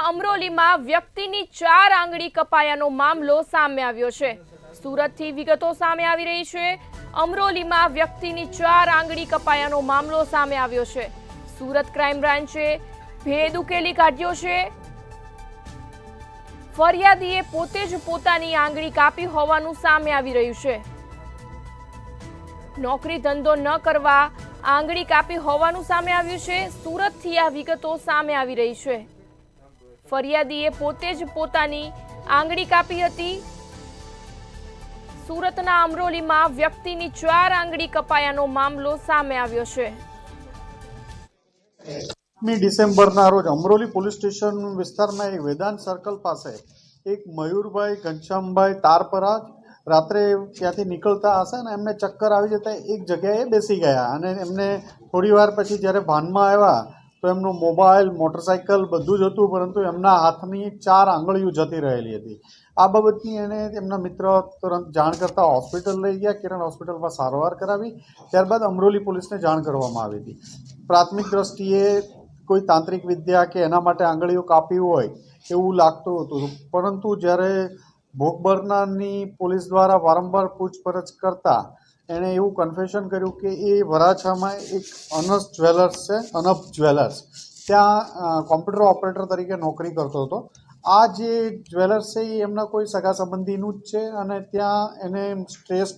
અમરોલીમાં વ્યક્તિની 4 આંગળી કપાયાનો મામલો સામે આવ્યો છે। સુરતથી વિગતો સામે આવી રહી છે। અમરોલીમાં વ્યક્તિની 4 આંગળી કપાયાનો મામલો સામે આવ્યો છે। સુરત ક્રાઇમ બ્રાન્ચે ભેદ ઉકેલી કાઢ્યો છે। ફરિયાદીએ પોતે જ પોતાની આંગળી કાપી હોવાનું સામે આવી રહ્યું છે। નોકરી ધંધો ન કરવા આંગળી કાપી હોવાનું સામે આવ્યું છે। સુરતથી આ વિગતો સામે આવી રહી છે। ફરિયાદીએ પોતે જ પોતાની આંગળી કાપી હતી। સુરતના અમરોલીમાં વ્યક્તિની 4 આંગળી કપાયાનો મામલો સામે આવ્યો છે। ડિસેમ્બરના રોજ અમરોલી પોલીસ સ્ટેશન વિસ્તારમાં એક વેદાંત સર્કલ પાસે એક મયુરભાઈ ઘનશ્યામભાઈ તારપરા રાત્રે ત્યાંથી નીકળતા હશે ને એમને ચક્કર આવી જતા એક જગ્યાએ બેસી ગયા અને એમને થોડી વાર પછી જ્યારે ભાનમાં આવ્યા તો એમનો મોબાઈલ મોટરસાઇકલ બધું જ હતું, પરંતુ એમના હાથની 4 આંગળીઓ જતી રહેલી હતી। આ બાબતની એને એમના મિત્ર તુરંત જાણ કરતા હોસ્પિટલ લઈ ગયા, કિરણ હોસ્પિટલમાં સારવાર કરાવી। ત્યારબાદ અમરોલી પોલીસને જાણ કરવામાં આવી હતી। પ્રાથમિક દ્રષ્ટિએ કોઈ તાંત્રિક વિદ્યા કે એના માટે આંગળીઓ કાપી હોય એવું લાગતું હતું, પરંતુ જ્યારે ભોગ બનનારની પોલીસ દ્વારા વારંવાર પૂછપરછ કરતા એણે એવું કન્ફેશન કર્યું કે એ વરાછામાં એક અનસ જ્વેલર્સ છે, અનપ જ્વેલર્સ, ત્યાં કોમ્પ્યુટર ઓપરેટર તરીકે નોકરી કરતો હતો। આ જે જ્વેલર્સ છે એ એમના કોઈ સગા સંબંધીનું જ છે અને ત્યાં એને સ્ટ્રેસ